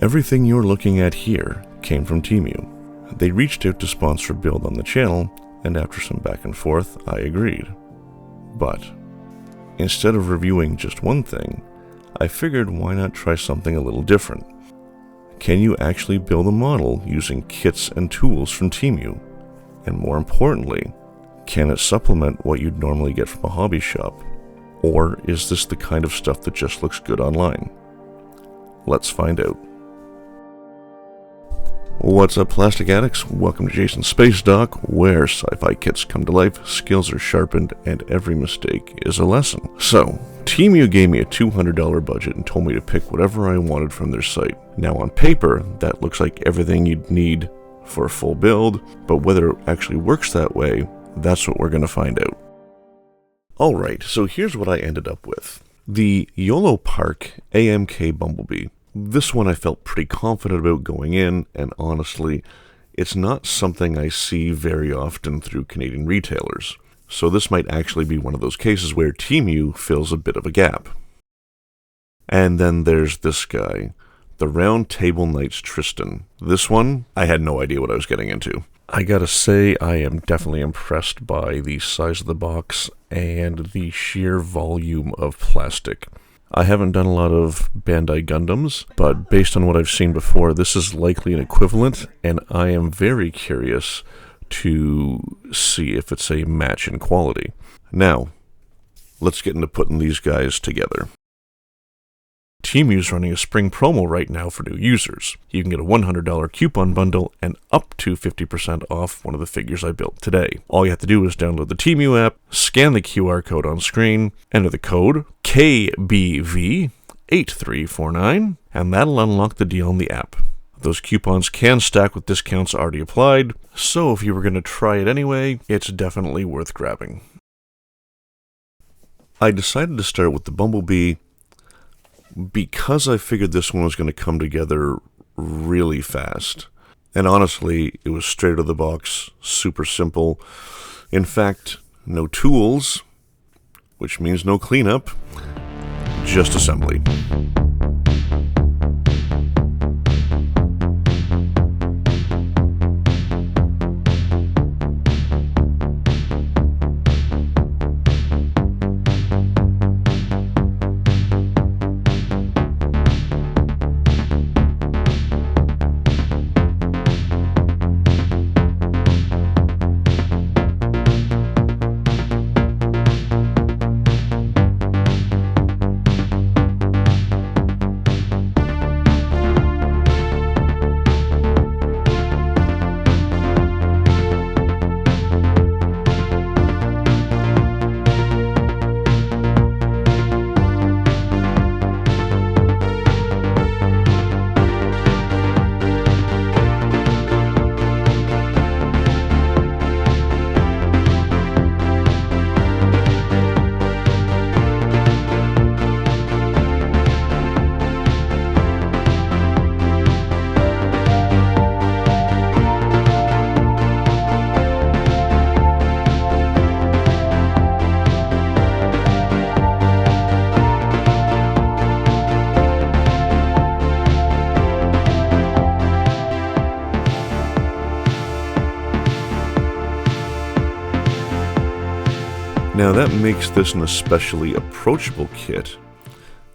Everything you're looking at here came from Temu. They reached out to sponsor a build on the channel, and after some back and forth, I agreed. But instead of reviewing just one thing, I figured why not try something a little different. Can you actually build a model using kits and tools from Temu? And more importantly, can it supplement what you'd normally get from a hobby shop? Or is this the kind of stuff that just looks good online? Let's find out. What's up, Plastic Addicts? Welcome to Jason's Space Dock, where sci-fi kits come to life, skills are sharpened, and every mistake is a lesson. So, Temu gave me a $200 budget and told me to pick whatever I wanted from their site. Now on paper, that looks like everything you'd need for a full build, but whether it actually works that way, that's what we're going to find out. Alright, so here's what I ended up with. The Yolopark AMK Bumblebee. This one I felt pretty confident about going in, and honestly, it's not something I see very often through Canadian retailers. So this might actually be one of those cases where Temu fills a bit of a gap. And then there's this guy, the Round Table Knights Tristan. This one, I had no idea what I was getting into. I gotta say, I am definitely impressed by the size of the box and the sheer volume of plastic. I haven't done a lot of Bandai Gundams, but based on what I've seen before, this is likely an equivalent, and I am very curious to see if it's a match in quality. Now, let's get into putting these guys together. Temu's running a spring promo right now for new users. You can get a $100 coupon bundle and up to 50% off one of the figures I built today. All you have to do is download the Temu app, scan the QR code on screen, enter the code KBV8349, and that'll unlock the deal in the app. Those coupons can stack with discounts already applied, so if you were going to try it anyway, it's definitely worth grabbing. I decided to start with the Bumblebee because I figured this one was going to come together really fast. And honestly, it was straight out of the box, super simple. In fact, no tools, which means no cleanup, just assembly. Now that makes this an especially approachable kit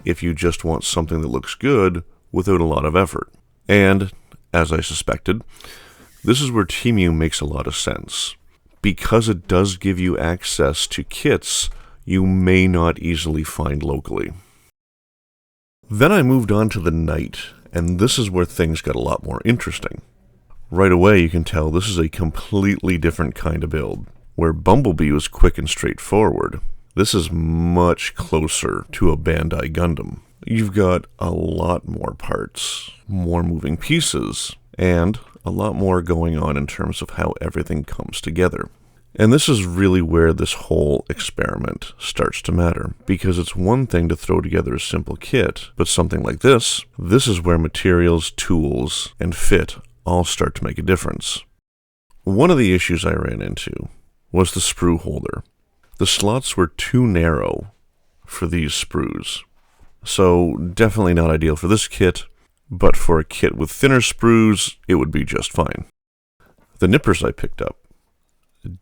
if you just want something that looks good without a lot of effort. And, as I suspected, this is where Temu makes a lot of sense, because it does give you access to kits you may not easily find locally. Then I moved on to the Knight, and this is where things got a lot more interesting. Right away you can tell this is a completely different kind of build. Where Bumblebee was quick and straightforward, this is much closer to a Bandai Gundam. You've got a lot more parts, more moving pieces, and a lot more going on in terms of how everything comes together. And this is really where this whole experiment starts to matter, because it's one thing to throw together a simple kit, but something like this is where materials, tools, and fit all start to make a difference. One of the issues I ran into was the sprue holder. The slots were too narrow for these sprues, so definitely not ideal for this kit, but for a kit with thinner sprues, it would be just fine. The nippers I picked up,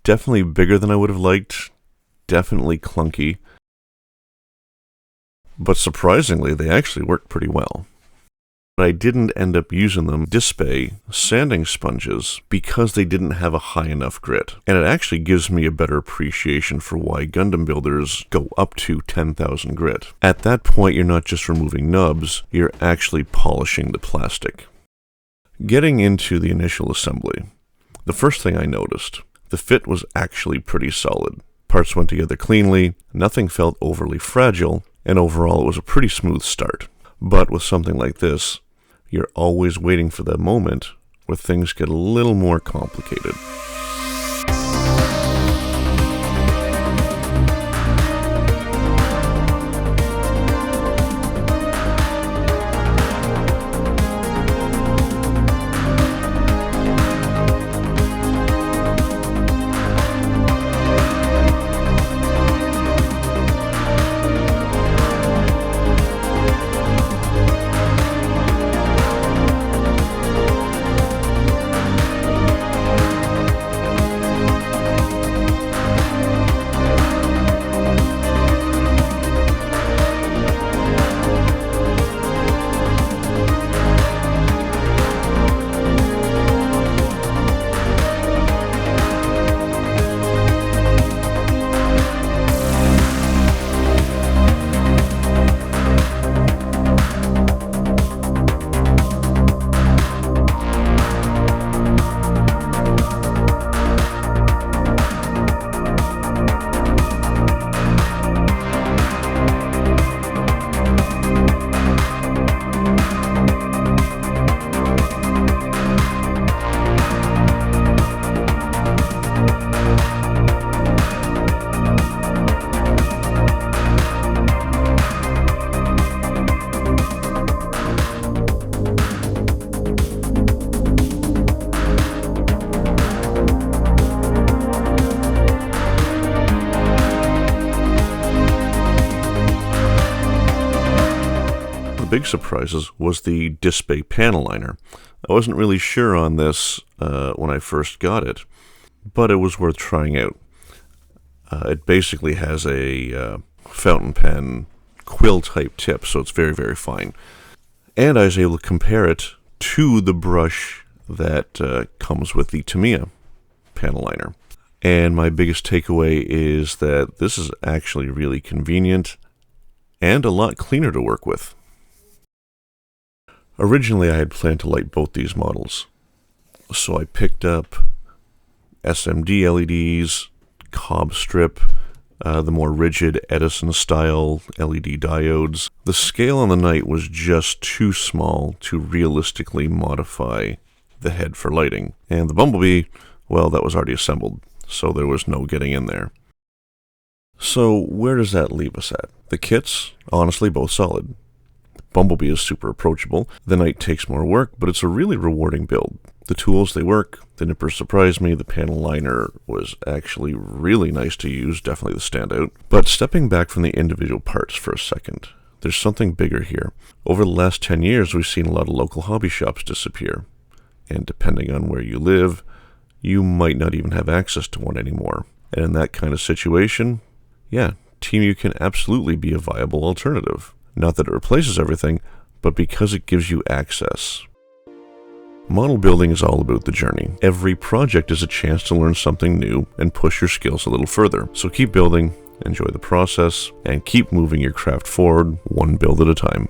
definitely bigger than I would have liked, definitely clunky, but surprisingly, they actually worked pretty well. But I didn't end up using them Display sanding sponges because they didn't have a high enough grit. And it actually gives me a better appreciation for why Gundam builders go up to 10,000 grit. At that point, you're not just removing nubs, you're actually polishing the plastic. Getting into the initial assembly, the first thing I noticed, the fit was actually pretty solid. Parts went together cleanly, nothing felt overly fragile, and overall it was a pretty smooth start. But with something like this, you're always waiting for that moment where things get a little more complicated. Big surprises was the Display panel liner. I wasn't really sure on this when I first got it, but it was worth trying out. It basically has a fountain pen quill type tip, so it's very, very fine. And I was able to compare it to the brush that comes with the Temu panel liner. And my biggest takeaway is that this is actually really convenient and a lot cleaner to work with. Originally, I had planned to light both these models, so I picked up SMD LEDs, Cobb strip, the more rigid Edison-style LED diodes. The scale on the Knight was just too small to realistically modify the head for lighting, and the Bumblebee, well, that was already assembled, so there was no getting in there. So where does that leave us at? The kits, honestly, both solid. Bumblebee is super approachable. The Knight takes more work, but it's a really rewarding build. The tools, they work. The nippers surprised me. The panel liner was actually really nice to use, definitely the standout. But stepping back from the individual parts for a second, there's something bigger here. Over the last 10 years, we've seen a lot of local hobby shops disappear. And depending on where you live, you might not even have access to one anymore. And in that kind of situation, yeah, Temu can absolutely be a viable alternative. Not that it replaces everything, but because it gives you access. Model building is all about the journey. Every project is a chance to learn something new and push your skills a little further. So keep building, enjoy the process, and keep moving your craft forward one build at a time.